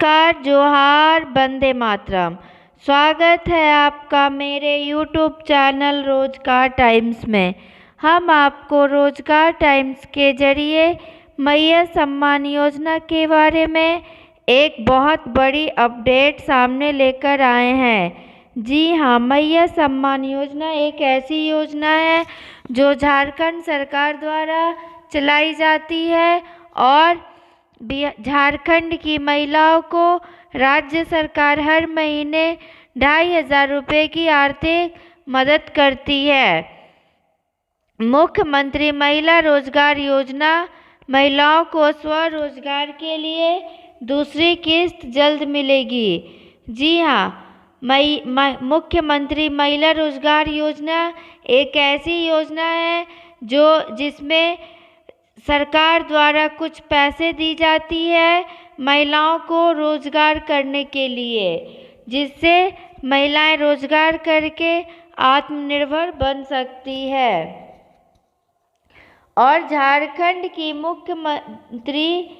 नमस्कार, जोहार, वंदे मातरम। स्वागत है आपका मेरे यूट्यूब चैनल रोजगार टाइम्स में। हम आपको रोजगार टाइम्स के जरिए मैया सम्मान योजना के बारे में एक बहुत बड़ी अपडेट सामने लेकर आए हैं। जी हाँ, मैया सम्मान योजना एक ऐसी योजना है जो झारखंड सरकार द्वारा चलाई जाती है और झारखंड की महिलाओं को राज्य सरकार हर महीने 2500 रुपये की आर्थिक मदद करती है। मुख्यमंत्री महिला रोजगार योजना महिलाओं को स्वरोजगार के लिए दूसरी किस्त जल्द मिलेगी। जी हाँ, मुख्यमंत्री महिला रोजगार योजना एक ऐसी योजना है जिसमें सरकार द्वारा कुछ पैसे दी जाती है महिलाओं को रोजगार करने के लिए, जिससे महिलाएं रोजगार करके आत्मनिर्भर बन सकती है। और झारखंड की मुख्यमंत्री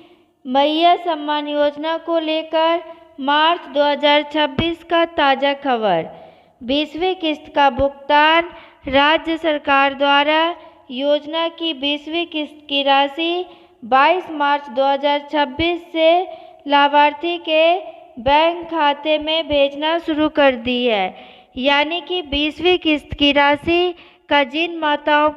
मैया सम्मान योजना को लेकर मार्च 2026 का ताज़ा खबर। 20वीं किस्त का भुगतान राज्य सरकार द्वारा योजना की 20वीं किस्त की राशि 22 मार्च 2026 से लाभार्थी के बैंक खाते में भेजना शुरू कर दी है। यानी कि 20वीं किस्त की राशि का जिन माताओं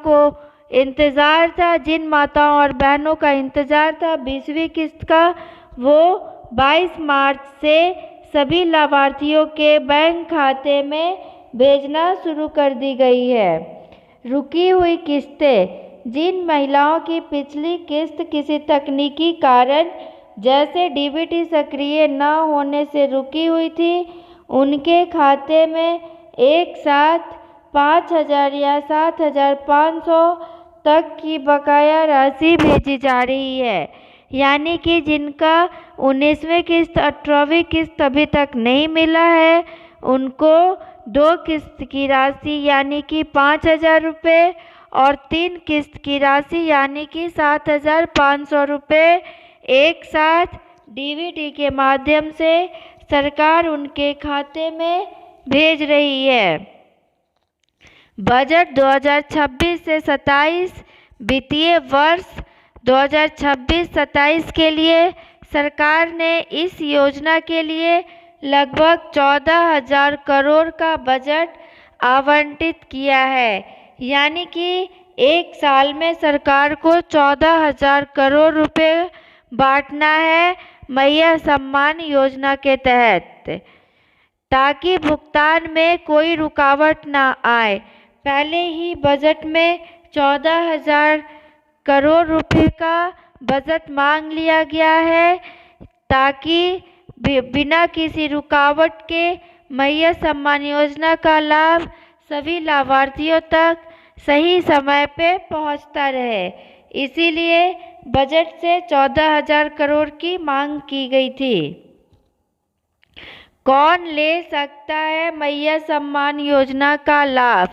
और बहनों का इंतज़ार था 20वीं किस्त का, वो 22 मार्च से सभी लाभार्थियों के बैंक खाते में भेजना शुरू कर दी गई है। रुकी हुई किस्तें। जिन महिलाओं की पिछली किस्त किसी तकनीकी कारण जैसे डीबीटी सक्रिय न होने से रुकी हुई थी, उनके खाते में एक साथ 5000 या 7500 तक की बकाया राशि भेजी जा रही है। यानी कि जिनका 19वीं किस्त 18वीं किस्त अभी तक नहीं मिला है, उनको 2 किस्त की राशि यानी कि 5000 रुपये और 3 किस्त की राशि यानी कि 7500 रुपये एक साथ डीबीटी के माध्यम से सरकार उनके खाते में भेज रही है। बजट 2026 से 27 वित्तीय वर्ष 2026-27 के लिए सरकार ने इस योजना के लिए लगभग 14,000 करोड़ का बजट आवंटित किया है। यानी कि एक साल में सरकार को 14,000 करोड़ रुपए बांटना है मैया सम्मान योजना के तहत, ताकि भुगतान में कोई रुकावट ना आए। पहले ही बजट में 14,000 करोड़ रुपए का बजट मांग लिया गया है, ताकि बिना किसी रुकावट के मैया सम्मान योजना का लाभ सभी लाभार्थियों तक सही समय पे पहुंचता रहे। इसीलिए बजट से 14,000 करोड़ की मांग की गई थी। कौन ले सकता है मैया सम्मान योजना का लाभ?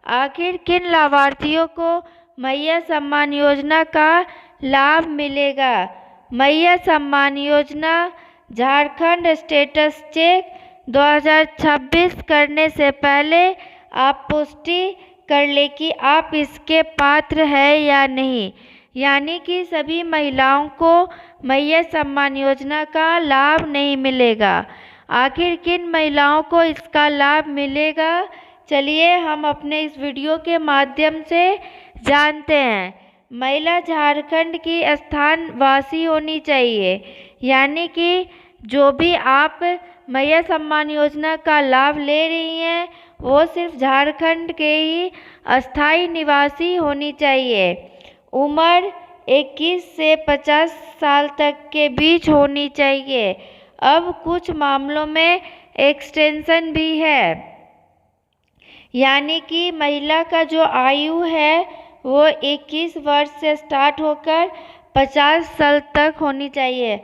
आखिर किन लाभार्थियों को मैया सम्मान योजना का लाभ मिलेगा? मैया सम्मान योजना झारखंड स्टेटस चेक 2026 करने से पहले आप पुष्टि कर ले कि आप इसके पात्र हैं या नहीं। यानी कि सभी महिलाओं को मैया सम्मान योजना का लाभ नहीं मिलेगा। आखिर किन महिलाओं को इसका लाभ मिलेगा, चलिए हम अपने इस वीडियो के माध्यम से जानते हैं। महिला झारखंड की स्थानवासी होनी चाहिए। यानी कि जो भी आप मैया सम्मान योजना का लाभ ले रही हैं, वो सिर्फ झारखंड के ही अस्थायी निवासी होनी चाहिए। उम्र 21 से 50 साल तक के बीच होनी चाहिए। अब कुछ मामलों में एक्सटेंशन भी है। यानी कि महिला का जो आयु है वो 21 वर्ष से स्टार्ट होकर 50 साल तक होनी चाहिए।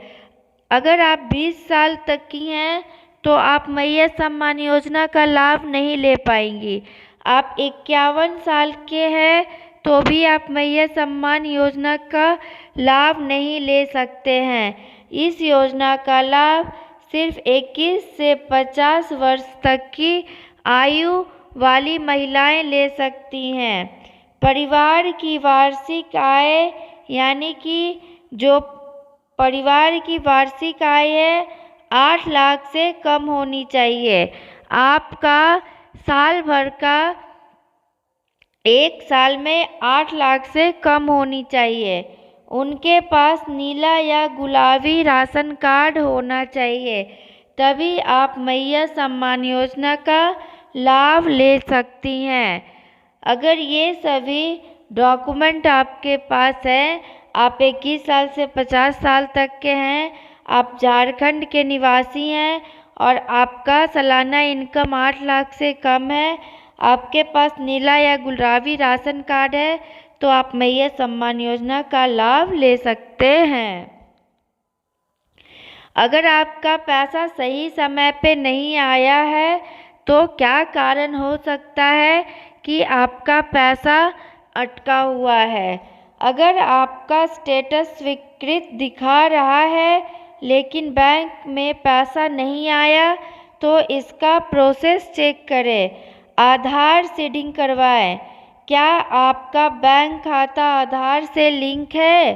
अगर आप 20 साल तक की हैं तो आप मैया सम्मान योजना का लाभ नहीं ले पाएंगी। आप 51 साल के हैं तो भी आप मैया सम्मान योजना का लाभ नहीं ले सकते हैं। इस योजना का लाभ सिर्फ 21 से 50 वर्ष तक की आयु वाली महिलाएं ले सकती हैं। परिवार की वार्षिक आय यानी कि जो परिवार की वार्षिक आय है 8 लाख से कम होनी चाहिए। आपका साल भर का 1 साल में 8 लाख से कम होनी चाहिए। उनके पास नीला या गुलाबी राशन कार्ड होना चाहिए, तभी आप मैया सम्मान योजना का लाभ ले सकती हैं। अगर ये सभी डॉक्यूमेंट आपके पास है, आप 21 साल से 50 साल तक के हैं, आप झारखंड के निवासी हैं और आपका सालाना इनकम 8 लाख से कम है, आपके पास नीला या गुलाबी राशन कार्ड है, तो आप मैया सम्मान योजना का लाभ ले सकते हैं। अगर आपका पैसा सही समय पे नहीं आया है तो क्या कारण हो सकता है कि आपका पैसा अटका हुआ है। अगर आपका स्टेटस स्वीकृत दिखा रहा है लेकिन बैंक में पैसा नहीं आया तो इसका प्रोसेस चेक करें। आधार सीडिंग करवाएं। क्या आपका बैंक खाता आधार से लिंक है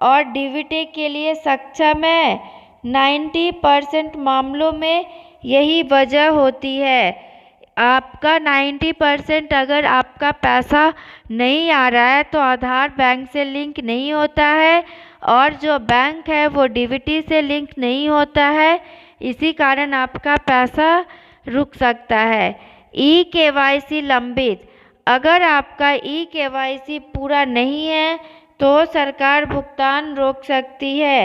और डीबीटी के लिए सक्षम है? 90% मामलों में यही वजह होती है। आपका 90% अगर आपका पैसा नहीं आ रहा है तो आधार बैंक से लिंक नहीं होता है और जो बैंक है वो डीबीटी से लिंक नहीं होता है, इसी कारण आपका पैसा रुक सकता है। ई-केवाईसी लंबित। अगर आपका ई-केवाईसी पूरा नहीं है तो सरकार भुगतान रोक सकती है।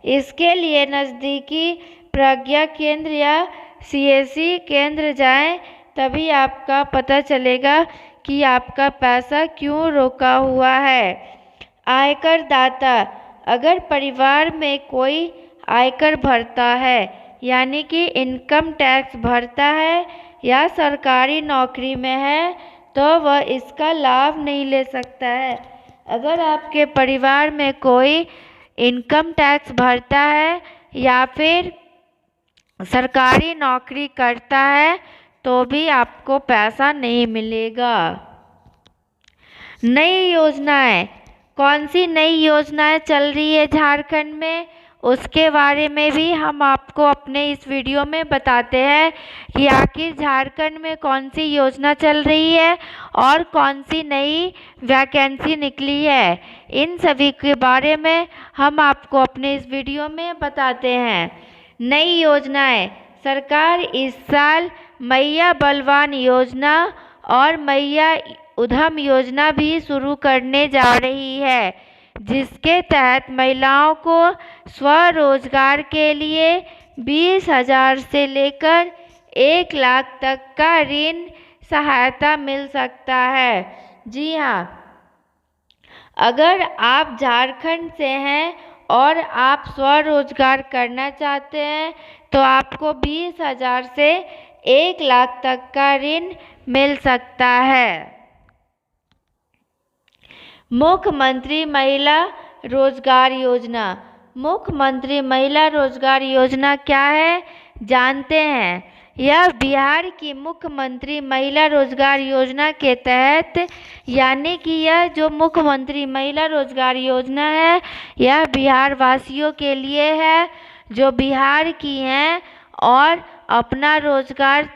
इसके लिए नज़दीकी प्रज्ञा केंद्र या सीएससी केंद्र जाएं, तभी आपका पता चलेगा कि आपका पैसा क्यों रोका हुआ है। आयकर दाता। अगर परिवार में कोई आयकर भरता है यानी कि इनकम टैक्स भरता है या सरकारी नौकरी में है तो वह इसका लाभ नहीं ले सकता है। अगर आपके परिवार में कोई इनकम टैक्स भरता है या फिर सरकारी नौकरी करता है तो भी आपको पैसा नहीं मिलेगा। नई योजनाएं। कौन सी नई योजनाएं चल रही है झारखंड में, उसके बारे में भी हम आपको अपने इस वीडियो में बताते हैं कि आखिर झारखंड में कौन सी योजना चल रही है और कौन सी नई वैकेंसी निकली है। इन सभी के बारे में हम आपको अपने इस वीडियो में बताते हैं। नई योजनाएं। सरकार इस साल मैया बलवान योजना और मैया उद्यम योजना भी शुरू करने जा रही है, जिसके तहत महिलाओं को स्वरोजगार के लिए 20,000 से लेकर 1 लाख तक का ऋण सहायता मिल सकता है। जी हाँ, अगर आप झारखंड से हैं और आप स्वरोजगार करना चाहते हैं तो आपको 20,000 से 1 लाख तक का ऋण मिल सकता है। मुख्यमंत्री महिला रोजगार योजना। मुख्यमंत्री महिला रोजगार योजना क्या है, जानते हैं। यह बिहार की मुख्यमंत्री महिला रोजगार योजना के तहत यानी कि यह जो मुख्यमंत्री महिला रोजगार योजना है यह बिहार वासियों के लिए है जो बिहार की हैं और अपना रोजगार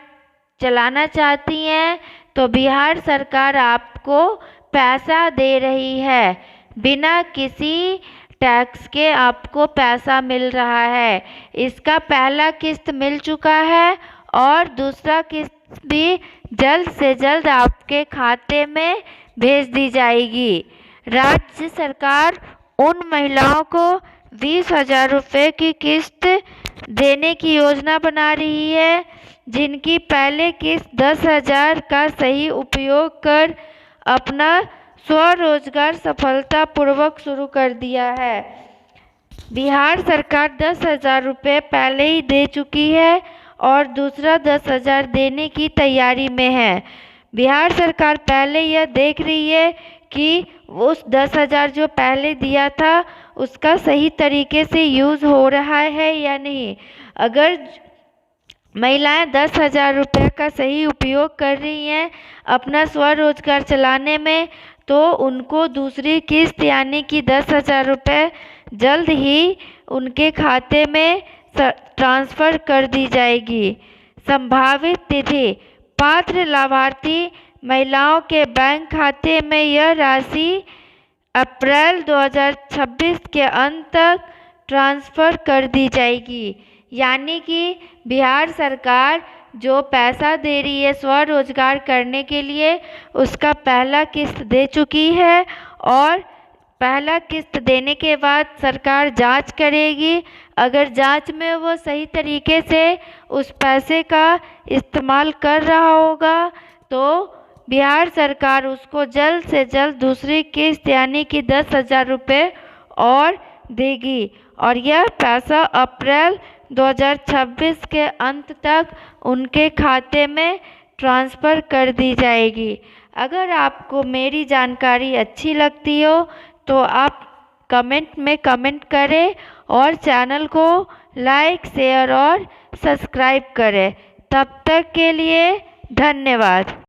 चलाना चाहती हैं, तो बिहार सरकार आपको पैसा दे रही है। बिना किसी टैक्स के आपको पैसा मिल रहा है। इसका पहला किस्त मिल चुका है और दूसरा किस्त भी जल्द से जल्द आपके खाते में भेज दी जाएगी। राज्य सरकार उन महिलाओं को 20,000 रुपये की किस्त देने की योजना बना रही है जिनकी पहले किस्त 10,000 का सही उपयोग कर अपना स्वरोजगार सफलतापूर्वक शुरू कर दिया है। बिहार सरकार 10,000 रुपये पहले ही दे चुकी है और दूसरा 10,000 देने की तैयारी में है। बिहार सरकार पहले यह देख रही है कि उस 10,000 जो पहले दिया था उसका सही तरीके से यूज़ हो रहा है या नहीं। अगर महिलाएं 10,000 रुपये का सही उपयोग कर रही हैं अपना स्वरोजगार चलाने में, तो उनको दूसरी किस्त यानी कि 10,000 रुपये जल्द ही उनके खाते में ट्रांसफ़र कर दी जाएगी। संभावित तिथि: पात्र लाभार्थी महिलाओं के बैंक खाते में यह राशि अप्रैल 2026 के अंत तक ट्रांसफ़र कर दी जाएगी। यानी कि बिहार सरकार जो पैसा दे रही है स्वरोजगार करने के लिए, उसका पहला किस्त दे चुकी है और पहला किस्त देने के बाद सरकार जांच करेगी। अगर जांच में वो सही तरीके से उस पैसे का इस्तेमाल कर रहा होगा तो बिहार सरकार उसको जल्द से जल्द दूसरी किस्त यानी कि 10,000 रुपये और देगी और यह पैसा अप्रैल 2026 के अंत तक उनके खाते में ट्रांसफ़र कर दी जाएगी। अगर आपको मेरी जानकारी अच्छी लगती हो तो आप कमेंट में कमेंट करें और चैनल को लाइक, शेयर और सब्सक्राइब करें। तब तक के लिए धन्यवाद।